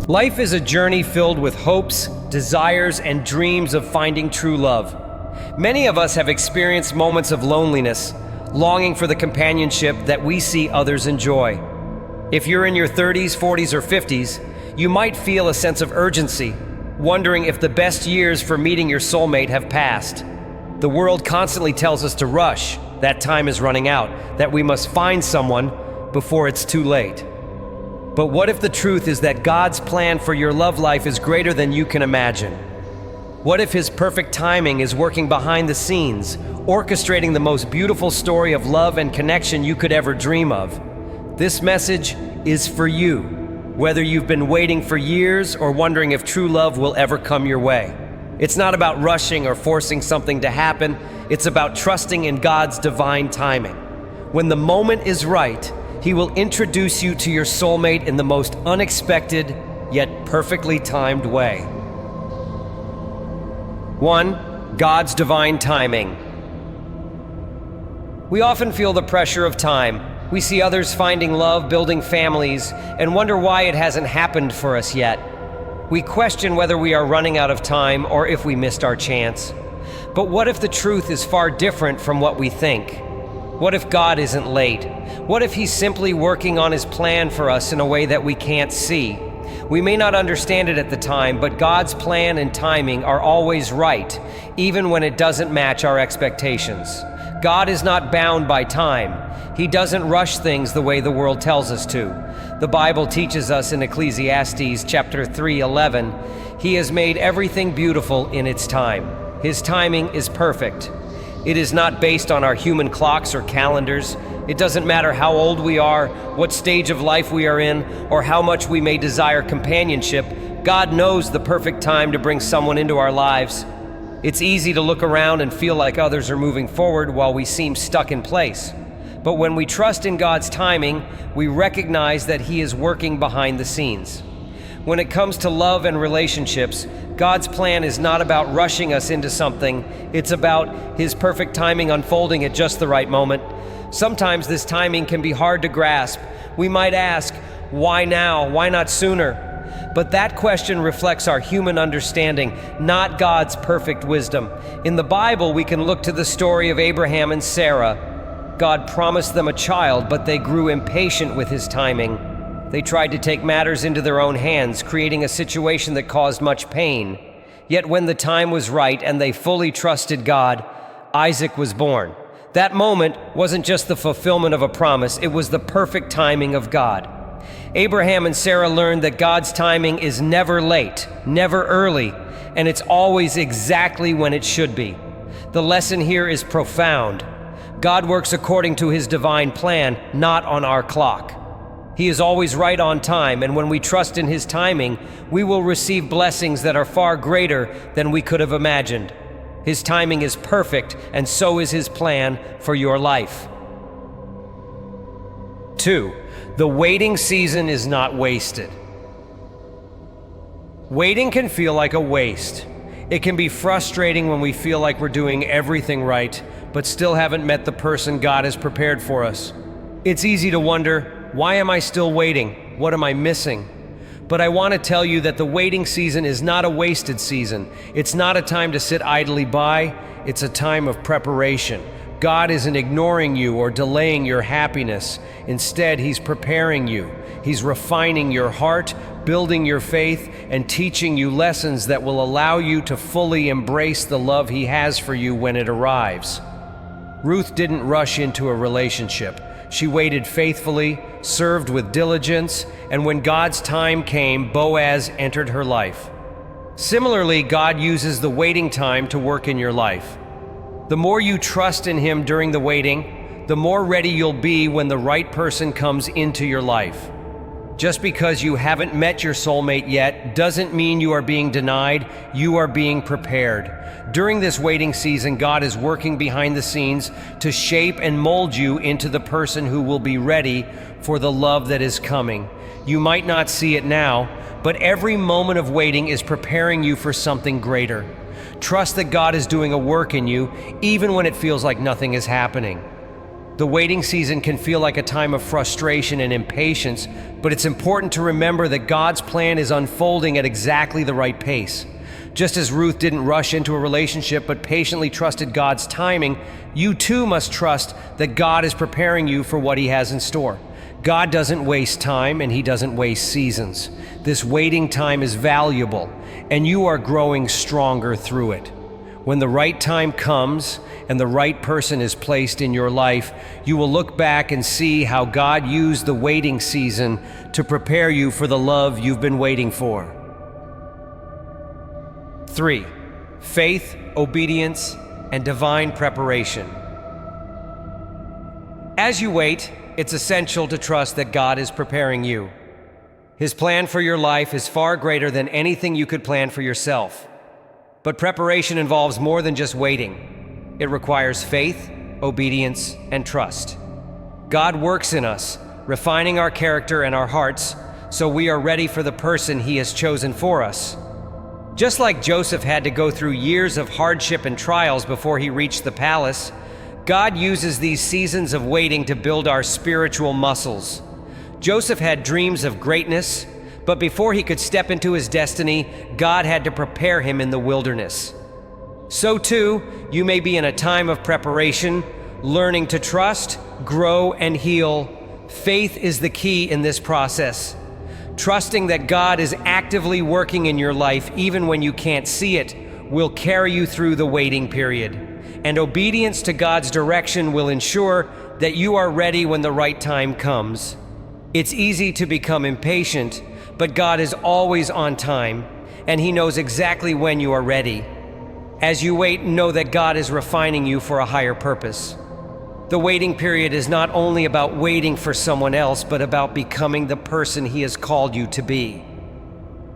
Life is a journey filled with hopes, desires, and dreams of finding true love. Many of us have experienced moments of loneliness, longing for the companionship that we see others enjoy. If you're in your 30s, 40s, or 50s, you might feel a sense of urgency, wondering if the best years for meeting your soulmate have passed. The world constantly tells us to rush, that time is running out, that we must find someone before it's too late. But what if the truth is that God's plan for your love life is greater than you can imagine? What if His perfect timing is working behind the scenes, orchestrating the most beautiful story of love and connection you could ever dream of? This message is for you, whether you've been waiting for years or wondering if true love will ever come your way. It's not about rushing or forcing something to happen. It's about trusting in God's divine timing. When the moment is right, He will introduce you to your soulmate in the most unexpected, yet perfectly timed way. 1. God's divine timing. We often feel the pressure of time. We see others finding love, building families, and wonder why it hasn't happened for us yet. We question whether we are running out of time or if we missed our chance. But what if the truth is far different from what we think? What if God isn't late? What if He's simply working on His plan for us in a way that we can't see? We may not understand it at the time, but God's plan and timing are always right, even when it doesn't match our expectations. God is not bound by time. He doesn't rush things the way the world tells us to. The Bible teaches us in Ecclesiastes chapter 3:11, He has made everything beautiful in its time. His timing is perfect. It is not based on our human clocks or calendars. It doesn't matter how old we are, what stage of life we are in, or how much we may desire companionship. God knows the perfect time to bring someone into our lives. It's easy to look around and feel like others are moving forward while we seem stuck in place. But when we trust in God's timing, we recognize that He is working behind the scenes. When it comes to love and relationships, God's plan is not about rushing us into something. It's about His perfect timing unfolding at just the right moment. Sometimes this timing can be hard to grasp. We might ask, why now? Why not sooner? But that question reflects our human understanding, not God's perfect wisdom. In the Bible, we can look to the story of Abraham and Sarah. God promised them a child, but they grew impatient with His timing. They tried to take matters into their own hands, creating a situation that caused much pain. Yet when the time was right and they fully trusted God, Isaac was born. That moment wasn't just the fulfillment of a promise, it was the perfect timing of God. Abraham and Sarah learned that God's timing is never late, never early, and it's always exactly when it should be. The lesson here is profound. God works according to His divine plan, not on our clock. He is always right on time, and when we trust in His timing, we will receive blessings that are far greater than we could have imagined. His timing is perfect, and so is His plan for your life. 2. The waiting season is not wasted. Waiting can feel like a waste. It can be frustrating when we feel like we're doing everything right, but still haven't met the person God has prepared for us. It's easy to wonder, why am I still waiting? What am I missing? But I want to tell you that the waiting season is not a wasted season. It's not a time to sit idly by. It's a time of preparation. God isn't ignoring you or delaying your happiness. Instead, He's preparing you. He's refining your heart, building your faith, and teaching you lessons that will allow you to fully embrace the love He has for you when it arrives. Ruth didn't rush into a relationship. She waited faithfully, served with diligence, and when God's time came, Boaz entered her life. Similarly, God uses the waiting time to work in your life. The more you trust in Him during the waiting, the more ready you'll be when the right person comes into your life. Just because you haven't met your soulmate yet doesn't mean you are being denied, you are being prepared. During this waiting season, God is working behind the scenes to shape and mold you into the person who will be ready for the love that is coming. You might not see it now, but every moment of waiting is preparing you for something greater. Trust that God is doing a work in you, even when it feels like nothing is happening. The waiting season can feel like a time of frustration and impatience, but it's important to remember that God's plan is unfolding at exactly the right pace. Just as Ruth didn't rush into a relationship but patiently trusted God's timing, you too must trust that God is preparing you for what He has in store. God doesn't waste time, and He doesn't waste seasons. This waiting time is valuable, and you are growing stronger through it. When the right time comes and the right person is placed in your life, you will look back and see how God used the waiting season to prepare you for the love you've been waiting for. 3. Faith, obedience, and divine preparation. As you wait, it's essential to trust that God is preparing you. His plan for your life is far greater than anything you could plan for yourself. But preparation involves more than just waiting. It requires faith, obedience, and trust. God works in us, refining our character and our hearts, so we are ready for the person He has chosen for us. Just like Joseph had to go through years of hardship and trials before he reached the palace, God uses these seasons of waiting to build our spiritual muscles. Joseph had dreams of greatness, but before he could step into his destiny, God had to prepare him in the wilderness. So too, you may be in a time of preparation, learning to trust, grow, and heal. Faith is the key in this process. Trusting that God is actively working in your life even when you can't see it will carry you through the waiting period. And obedience to God's direction will ensure that you are ready when the right time comes. It's easy to become impatient, but God is always on time, and He knows exactly when you are ready. As you wait, know that God is refining you for a higher purpose. The waiting period is not only about waiting for someone else, but about becoming the person He has called you to be.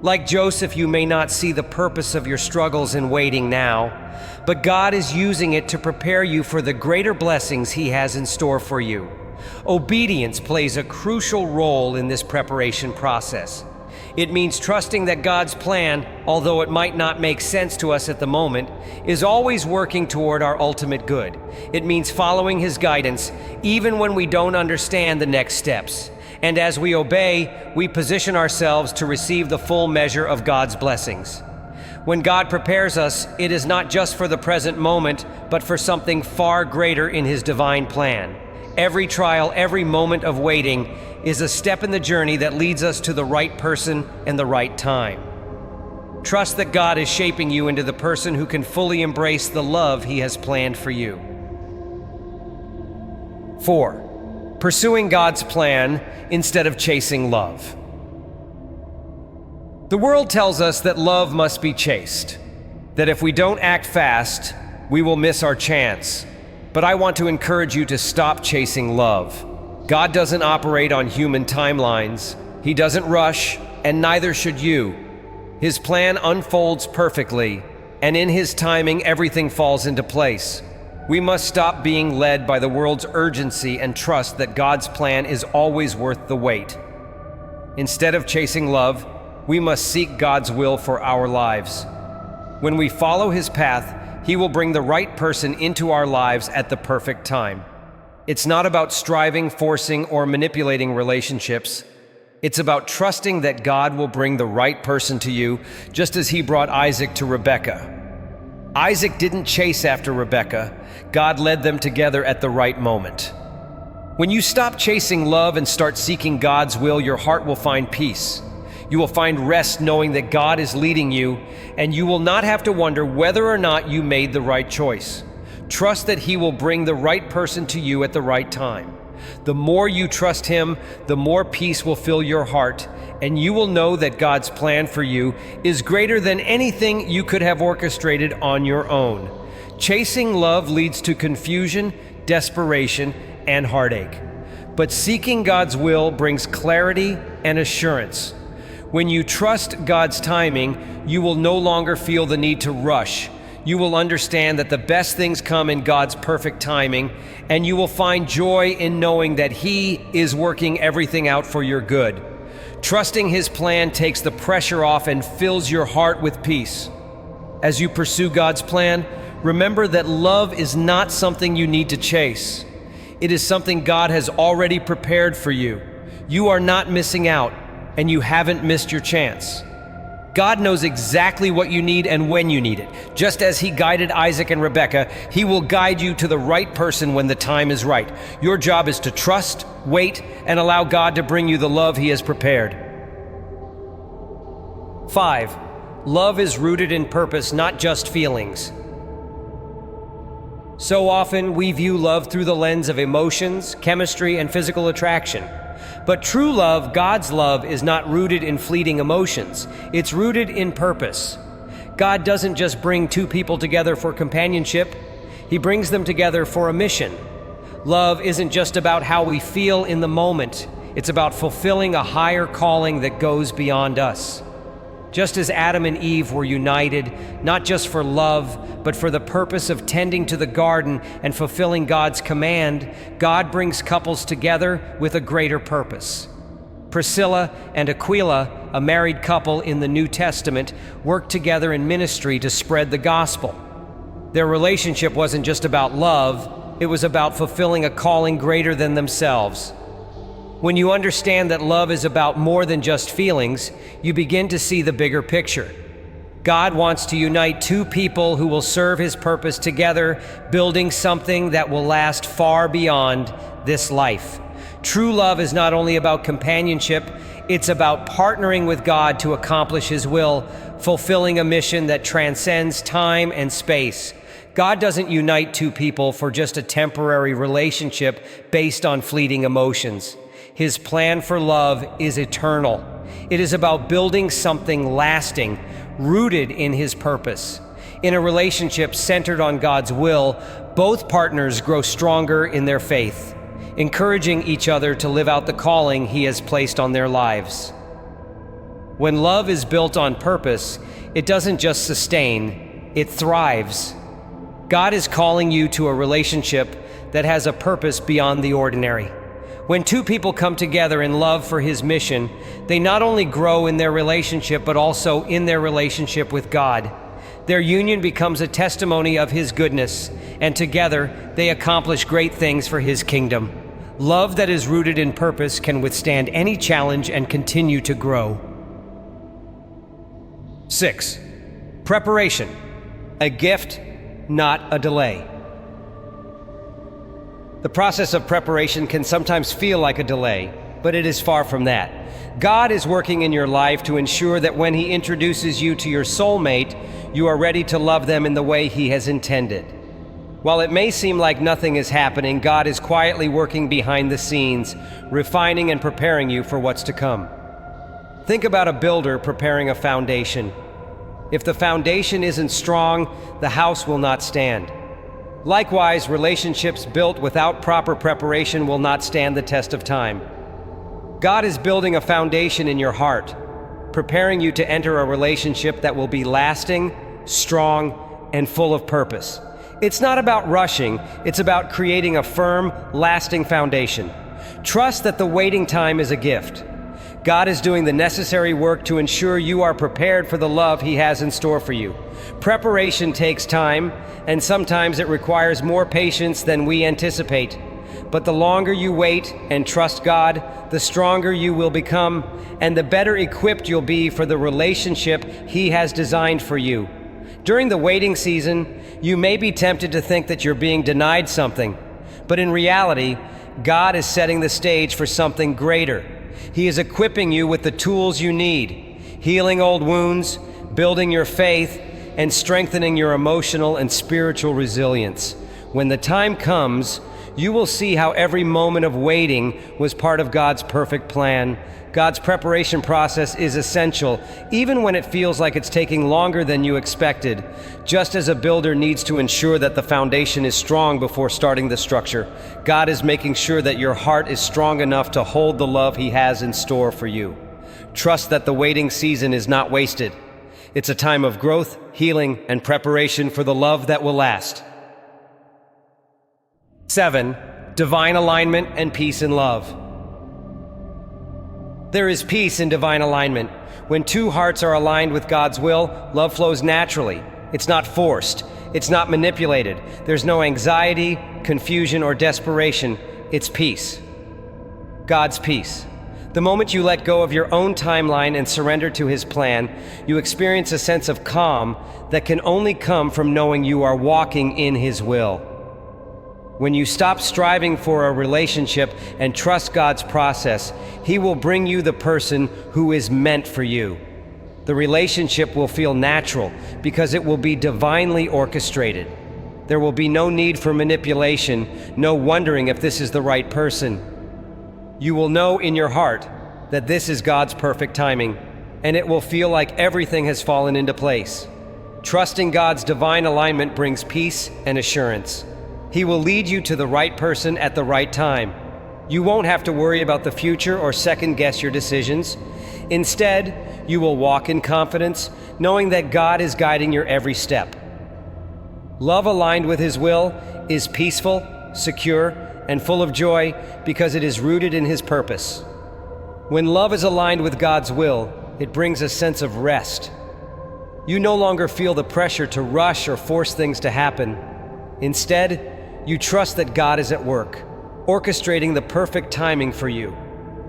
Like Joseph, you may not see the purpose of your struggles in waiting now, but God is using it to prepare you for the greater blessings He has in store for you. Obedience plays a crucial role in this preparation process. It means trusting that God's plan, although it might not make sense to us at the moment, is always working toward our ultimate good. It means following His guidance, even when we don't understand the next steps. And as we obey, we position ourselves to receive the full measure of God's blessings. When God prepares us, it is not just for the present moment, but for something far greater in His divine plan. Every trial, every moment of waiting is a step in the journey that leads us to the right person and the right time. Trust that God is shaping you into the person who can fully embrace the love He has planned for you. 4. Pursuing God's plan instead of chasing love. The world tells us that love must be chased, that if we don't act fast, we will miss our chance. But I want to encourage you to stop chasing love. God doesn't operate on human timelines. He doesn't rush, and neither should you. His plan unfolds perfectly, and in His timing, everything falls into place. We must stop being led by the world's urgency and trust that God's plan is always worth the wait. Instead of chasing love, we must seek God's will for our lives. When we follow His path, He will bring the right person into our lives at the perfect time. It's not about striving, forcing, or manipulating relationships. It's about trusting that God will bring the right person to you, just as He brought Isaac to Rebekah. Isaac didn't chase after Rebekah. God led them together at the right moment. When you stop chasing love and start seeking God's will, your heart will find peace. You will find rest knowing that God is leading you, and you will not have to wonder whether or not you made the right choice. Trust that He will bring the right person to you at the right time. The more you trust Him, the more peace will fill your heart, and you will know that God's plan for you is greater than anything you could have orchestrated on your own. Chasing love leads to confusion, desperation, and heartache. But seeking God's will brings clarity and assurance. When you trust God's timing, you will no longer feel the need to rush. You will understand that the best things come in God's perfect timing, and you will find joy in knowing that He is working everything out for your good. Trusting His plan takes the pressure off and fills your heart with peace. As you pursue God's plan, remember that love is not something you need to chase. It is something God has already prepared for you. You are not missing out, and you haven't missed your chance. God knows exactly what you need and when you need it. Just as He guided Isaac and Rebekah, He will guide you to the right person when the time is right. Your job is to trust, wait, and allow God to bring you the love He has prepared. 5. Love is rooted in purpose, not just feelings. So often we view love through the lens of emotions, chemistry, and physical attraction. But true love, God's love, is not rooted in fleeting emotions. It's rooted in purpose. God doesn't just bring two people together for companionship. He brings them together for a mission. Love isn't just about how we feel in the moment. It's about fulfilling a higher calling that goes beyond us. Just as Adam and Eve were united, not just for love, but for the purpose of tending to the garden and fulfilling God's command, God brings couples together with a greater purpose. Priscilla and Aquila, a married couple in the New Testament, worked together in ministry to spread the gospel. Their relationship wasn't just about love, it was about fulfilling a calling greater than themselves. When you understand that love is about more than just feelings, you begin to see the bigger picture. God wants to unite two people who will serve His purpose together, building something that will last far beyond this life. True love is not only about companionship, it's about partnering with God to accomplish His will, fulfilling a mission that transcends time and space. God doesn't unite two people for just a temporary relationship based on fleeting emotions. His plan for love is eternal. It is about building something lasting, rooted in His purpose. In a relationship centered on God's will, both partners grow stronger in their faith, encouraging each other to live out the calling He has placed on their lives. When love is built on purpose, it doesn't just sustain, it thrives. God is calling you to a relationship that has a purpose beyond the ordinary. When two people come together in love for His mission, they not only grow in their relationship, but also in their relationship with God. Their union becomes a testimony of His goodness, and together they accomplish great things for His kingdom. Love that is rooted in purpose can withstand any challenge and continue to grow. 6. Preparation. A gift, not a delay. The process of preparation can sometimes feel like a delay, but it is far from that. God is working in your life to ensure that when He introduces you to your soulmate, you are ready to love them in the way He has intended. While it may seem like nothing is happening, God is quietly working behind the scenes, refining and preparing you for what's to come. Think about a builder preparing a foundation. If the foundation isn't strong, the house will not stand. Likewise, relationships built without proper preparation will not stand the test of time. God is building a foundation in your heart, preparing you to enter a relationship that will be lasting, strong, and full of purpose. It's not about rushing, it's about creating a firm, lasting foundation. Trust that the waiting time is a gift. God is doing the necessary work to ensure you are prepared for the love He has in store for you. Preparation takes time, and sometimes it requires more patience than we anticipate. But the longer you wait and trust God, the stronger you will become, and the better equipped you'll be for the relationship He has designed for you. During the waiting season, you may be tempted to think that you're being denied something, but in reality, God is setting the stage for something greater. He is equipping you with the tools you need, healing old wounds, building your faith, and strengthening your emotional and spiritual resilience. When the time comes, you will see how every moment of waiting was part of God's perfect plan. God's preparation process is essential, even when it feels like it's taking longer than you expected. Just as a builder needs to ensure that the foundation is strong before starting the structure, God is making sure that your heart is strong enough to hold the love He has in store for you. Trust that the waiting season is not wasted. It's a time of growth, healing, and preparation for the love that will last. 7. Divine alignment and peace in love. There is peace in divine alignment. When two hearts are aligned with God's will, love flows naturally. It's not forced. It's not manipulated. There's no anxiety, confusion, or desperation. It's peace. God's peace. The moment you let go of your own timeline and surrender to His plan, you experience a sense of calm that can only come from knowing you are walking in His will. When you stop striving for a relationship and trust God's process, He will bring you the person who is meant for you. The relationship will feel natural because it will be divinely orchestrated. There will be no need for manipulation, no wondering if this is the right person. You will know in your heart that this is God's perfect timing, and it will feel like everything has fallen into place. Trusting God's divine alignment brings peace and assurance. He will lead you to the right person at the right time. You won't have to worry about the future or second-guess your decisions. Instead, you will walk in confidence, knowing that God is guiding your every step. Love aligned with His will is peaceful, secure, and full of joy because it is rooted in His purpose. When love is aligned with God's will, it brings a sense of rest. You no longer feel the pressure to rush or force things to happen. Instead, you trust that God is at work, orchestrating the perfect timing for you.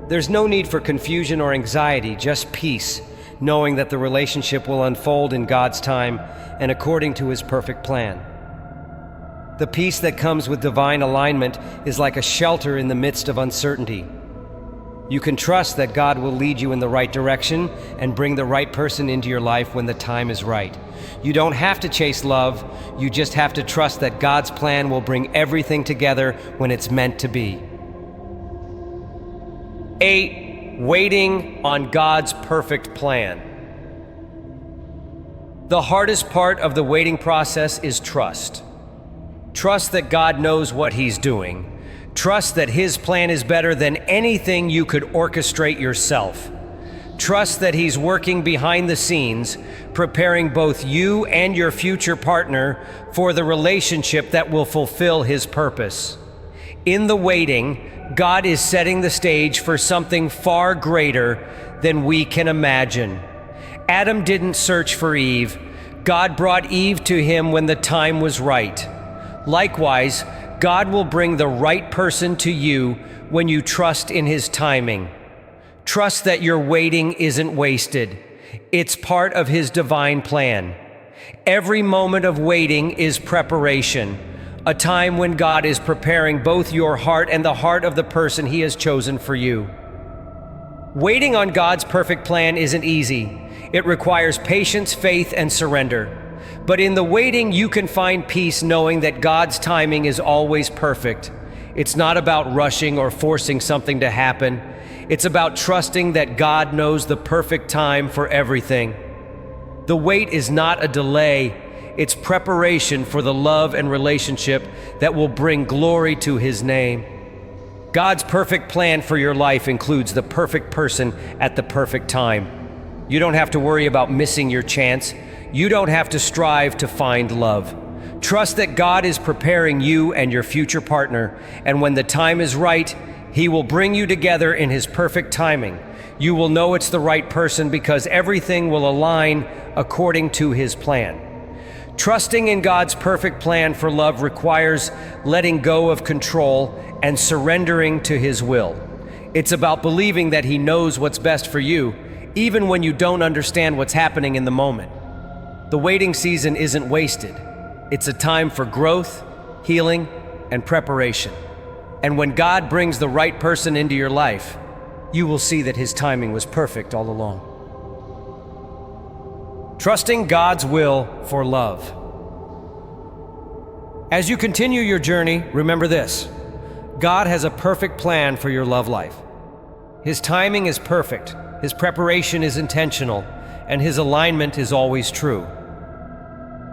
There's no need for confusion or anxiety, just peace, knowing that the relationship will unfold in God's time and according to His perfect plan. The peace that comes with divine alignment is like a shelter in the midst of uncertainty. You can trust that God will lead you in the right direction and bring the right person into your life when the time is right. You don't have to chase love, you just have to trust that God's plan will bring everything together when it's meant to be. 8. Waiting on God's perfect plan. The hardest part of the waiting process is trust. Trust that God knows what He's doing. Trust that His plan is better than anything you could orchestrate yourself. Trust that He's working behind the scenes, preparing both you and your future partner for the relationship that will fulfill His purpose. In the waiting, God is setting the stage for something far greater than we can imagine. Adam didn't search for Eve. God brought Eve to him when the time was right. Likewise, God will bring the right person to you when you trust in His timing. Trust that your waiting isn't wasted. It's part of His divine plan. Every moment of waiting is preparation, a time when God is preparing both your heart and the heart of the person He has chosen for you. Waiting on God's perfect plan isn't easy. It requires patience, faith, and surrender. But in the waiting, you can find peace knowing that God's timing is always perfect. It's not about rushing or forcing something to happen. It's about trusting that God knows the perfect time for everything. The wait is not a delay. It's preparation for the love and relationship that will bring glory to His name. God's perfect plan for your life includes the perfect person at the perfect time. You don't have to worry about missing your chance. You don't have to strive to find love. Trust that God is preparing you and your future partner, and when the time is right, He will bring you together in His perfect timing. You will know it's the right person because everything will align according to His plan. Trusting in God's perfect plan for love requires letting go of control and surrendering to His will. It's about believing that He knows what's best for you, even when you don't understand what's happening in the moment. The waiting season isn't wasted. It's a time for growth, healing, and preparation. And when God brings the right person into your life, you will see that His timing was perfect all along. Trusting God's will for love. As you continue your journey, remember this: God has a perfect plan for your love life. His timing is perfect, His preparation is intentional, and His alignment is always true.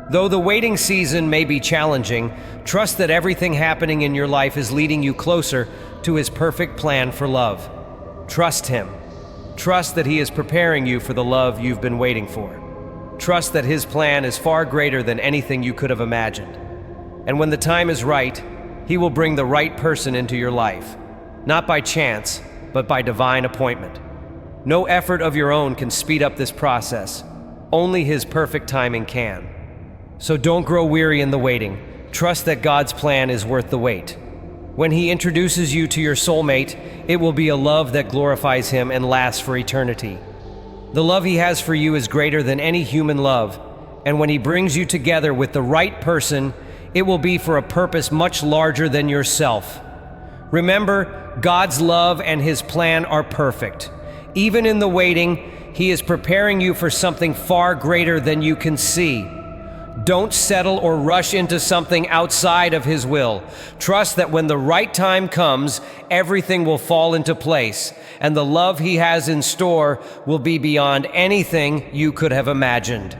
Though the waiting season may be challenging, trust that everything happening in your life is leading you closer to His perfect plan for love. Trust Him. Trust that He is preparing you for the love you've been waiting for. Trust that His plan is far greater than anything you could have imagined. And when the time is right, He will bring the right person into your life, not by chance, but by divine appointment. No effort of your own can speed up this process. Only His perfect timing can. So don't grow weary in the waiting. Trust that God's plan is worth the wait. When He introduces you to your soulmate, it will be a love that glorifies Him and lasts for eternity. The love He has for you is greater than any human love, and when He brings you together with the right person, it will be for a purpose much larger than yourself. Remember, God's love and His plan are perfect. Even in the waiting, He is preparing you for something far greater than you can see. Don't settle or rush into something outside of His will. Trust that when the right time comes, everything will fall into place, and the love He has in store will be beyond anything you could have imagined.